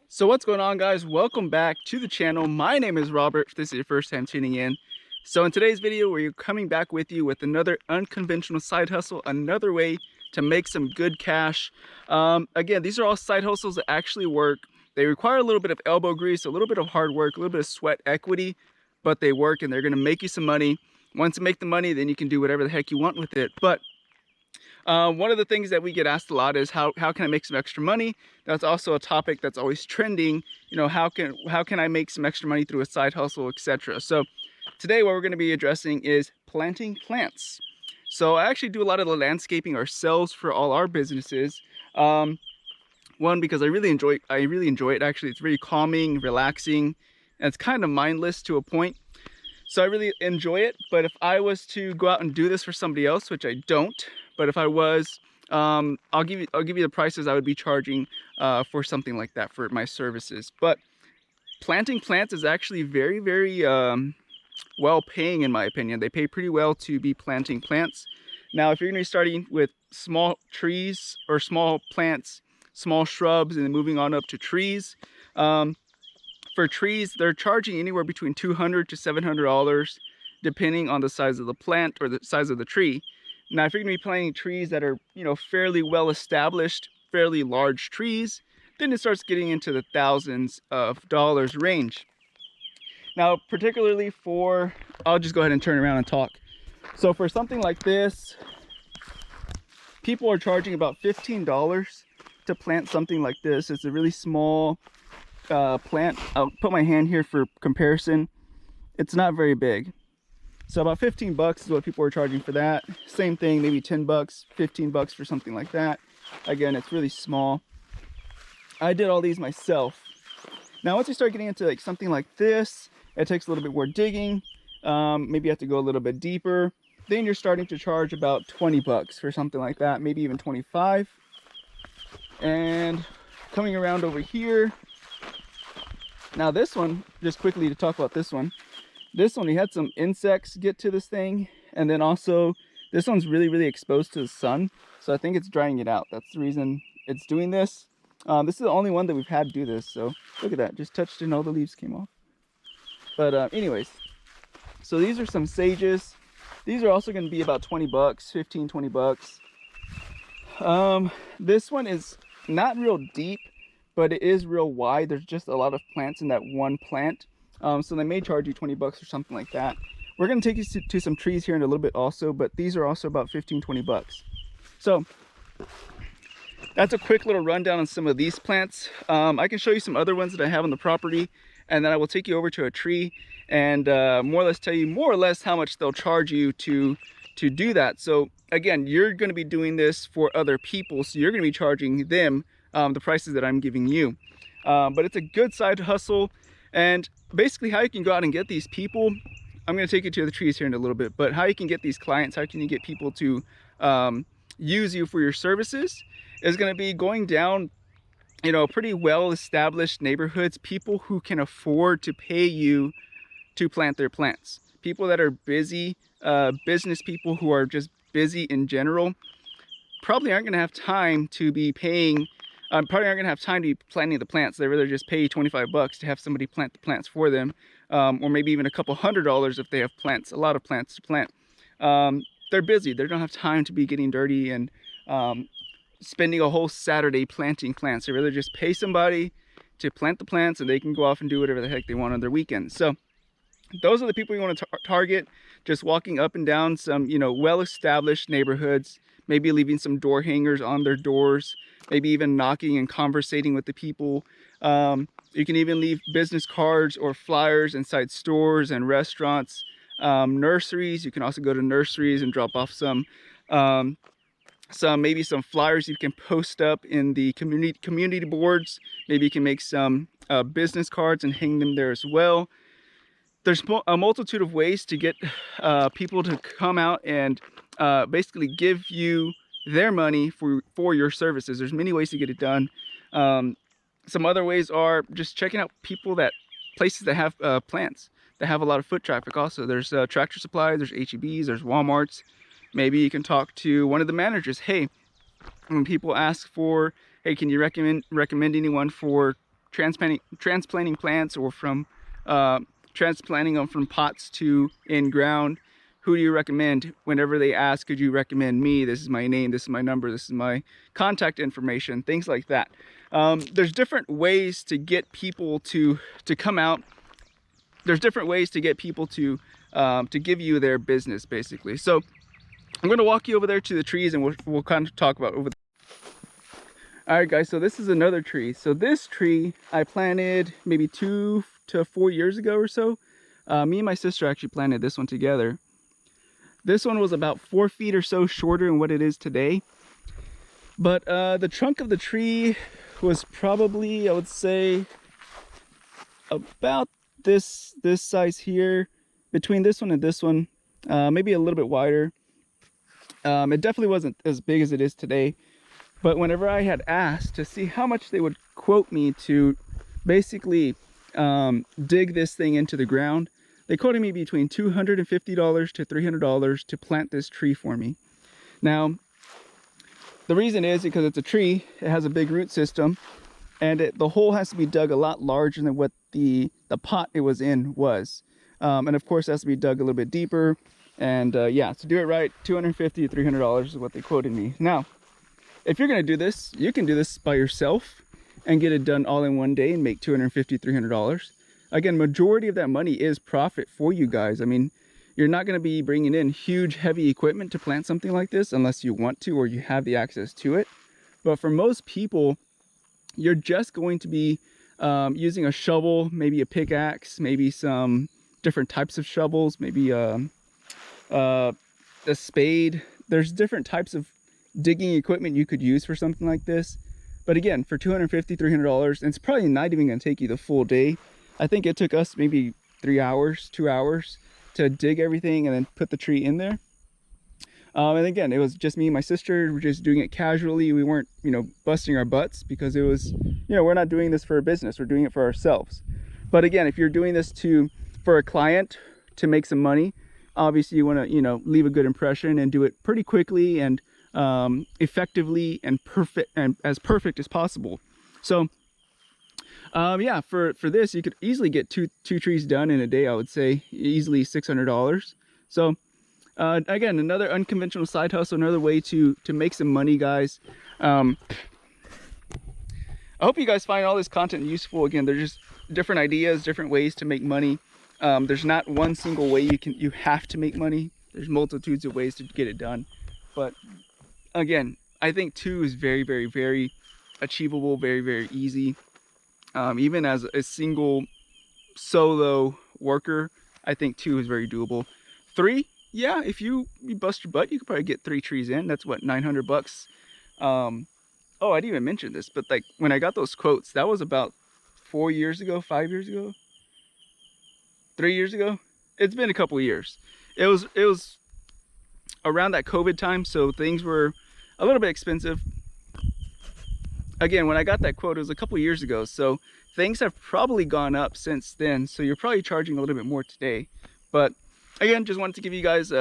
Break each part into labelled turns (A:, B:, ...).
A: So what's going on, guys? Welcome back to the channel. My name is Robert, if this is your first time tuning in. So in today's video, we're coming back with you with another unconventional side hustle, another way to make some good cash. Again, these are all side hustles that actually work. They require a little bit of elbow grease, a little bit of hard work, a little bit of sweat equity, but they work and they're gonna make you some money. Once you make the money, then you can do whatever the heck you want with it. But one of the things that we get asked a lot is how can I make some extra money? That's also a topic that's always trending. You know, how can I make some extra money through a side hustle, etc. So today what we're going to be addressing is planting plants. So I actually do a lot of the landscaping ourselves for all our businesses. One, because I really enjoy it. Actually, it's very calming, relaxing, and it's kind of mindless to a point. So I really enjoy it. But if I was to go out and do this for somebody else, which I don't, but if I was, I'll give you the prices I would be charging for something like that for my services. But planting plants is actually very, very well paying, in my opinion. They pay pretty well to be planting plants. Now, if you're going to be starting with small trees or small plants, small shrubs, and then moving on up to trees, for trees, they're charging anywhere between $200 to $700, depending on the size of the plant or the size of the tree. Now, if you're going to be planting trees that are, you know, fairly well established, fairly large trees, then it starts getting into the thousands of dollars range. Now, particularly for, I'll just go ahead and turn around and talk. So for something like this, people are charging about $15 to plant something like this. It's a really small plant. I'll put my hand here for comparison. It's not very big. So about 15 bucks is what people are charging for that. Same thing, maybe 10 bucks, 15 bucks for something like that. Again, it's really small. I did all these myself. Now, once you start getting into like something like this, it takes a little bit more digging. Maybe you have to go a little bit deeper. Then you're starting to charge about 20 bucks for something like that, maybe even 25. And coming around over here. Now this one, just quickly to talk about this one. This one, we had some insects get to this thing, and then also this one's really, really exposed to the sun, so I think it's drying it out. That's the reason it's doing this. This is the only one that we've had do this, so look at that, just touched it and all the leaves came off. But anyways, so these are some sages. These are also going to be about 20 bucks, 15, 20 bucks. This one is not real deep, but it is real wide. There's just a lot of plants in that one plant. So they may charge you 20 bucks or something like that. We're going to take you to some trees here in a little bit also, but these are also about 15, 20 bucks. So that's a quick little rundown on some of these plants. I can show you some other ones that I have on the property, and then I will take you over to a tree and more or less tell you more or less how much they'll charge you to do that. So again, you're going to be doing this for other people, so you're going to be charging them the prices that I'm giving you. But it's a good side hustle. And basically how you can go out and get these people, I'm going to take you to the trees here in a little bit, but how you can get these clients, how can you get people to use you for your services is going to be going down, you know, pretty well established neighborhoods, people who can afford to pay you to plant their plants. People that are busy, business people who are just busy in general, probably aren't going to have time to be paying probably aren't gonna have time to be planting the plants. They rather just pay 25 bucks to have somebody plant the plants for them, or maybe even a couple $100 if they have plants, a lot of plants to plant. They're busy. They don't have time to be getting dirty and spending a whole Saturday planting plants. They rather just pay somebody to plant the plants, and they can go off and do whatever the heck they want on their weekends. So those are the people you want to target. Just walking up and down some, you know, well-established neighborhoods, maybe leaving some door hangers on their doors, maybe even knocking and conversating with the people. You can even leave business cards or flyers inside stores and restaurants, nurseries. You can also go to nurseries and drop off some maybe some flyers you can post up in the community boards. Maybe you can make some business cards and hang them there as well. There's a multitude of ways to get people to come out and basically give you their money for your services. There's many ways to get it done. Some other ways are just checking out places that have plants, that have a lot of foot traffic also. There's Tractor Supply, there's H-E-B's, there's Walmarts. Maybe you can talk to one of the managers. Hey, when people ask for, hey, can you recommend anyone for transplanting plants, or from transplanting them from pots to in ground. Who do you recommend? Whenever they ask, could you recommend me? This is my name, this is my number, this is my contact information, things like that. There's different ways to get people to come out. There's different ways to get people to give you their business, basically. So I'm going to walk you over there to the trees, and we'll kind of talk about over there. All right, guys, so this is another tree. So this tree I planted maybe 2 to 4 years ago or so. Me and my sister actually planted this one together. This one was about 4 feet or so shorter than what it is today. But the trunk of the tree was probably, I would say, about this size here. Between this one and this one, maybe a little bit wider. It definitely wasn't as big as it is today. But whenever I had asked to see how much they would quote me to basically dig this thing into the ground, they quoted me between $250 to $300 to plant this tree for me. Now, the reason is because it's a tree, it has a big root system, and the hole has to be dug a lot larger than what the pot it was in was. And of course, it has to be dug a little bit deeper. And yeah, to do it right, $250 to $300 is what they quoted me. Now, if you're gonna do this, you can do this by yourself and get it done all in one day and make $250, $300. Again, majority of that money is profit for you guys. I mean, you're not going to be bringing in huge, heavy equipment to plant something like this unless you want to or you have the access to it. But for most people, you're just going to be using a shovel, maybe a pickaxe, maybe some different types of shovels, maybe a spade. There's different types of digging equipment you could use for something like this. But again, for $250, $300, and it's probably not even going to take you the full day. I think it took us maybe 3 hours, 2 hours to dig everything and then put the tree in there. And again, it was just me and my sister. We're just doing it casually. We weren't, busting our butts, because it was, we're not doing this for a business. We're doing it for ourselves. But again, if you're doing this for a client to make some money, obviously you want to, leave a good impression and do it pretty quickly and effectively and as perfect as possible. So yeah, for this, you could easily get two trees done in a day. I would say easily $600. So again, another unconventional side hustle, another way to make some money, guys. I hope you guys find all this content useful. Again, they're just different ideas, different ways to make money. There's not one single way you have to make money. There's multitudes of ways to get it done. But again, I think 2 is very, very, very achievable, very, very easy. Even as a single solo worker, I think 2 is very doable. 3, yeah, if you bust your butt, you could probably get 3 trees in. That's what, $900. Oh, I didn't even mention this, but like when I got those quotes, that was about 4 years ago, 5 years ago, 3 years ago. It's been a couple of years. It was around that COVID time, so things were a little bit expensive. Again, when I got that quote, it was a couple of years ago, so things have probably gone up since then, so you're probably charging a little bit more today. But again, just wanted to give you guys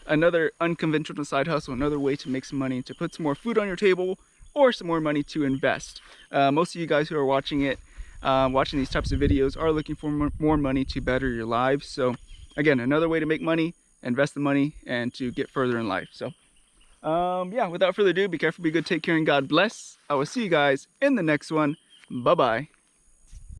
A: another unconventional side hustle, another way to make some money, to put some more food on your table, or some more money to invest. Most of you guys who are watching these types of videos are looking for more money to better your lives. So again, another way to make money, invest the money, and to get further in life. So yeah, without further ado, be careful, be good, take care, and God bless. I will see you guys in the next one. Bye-bye.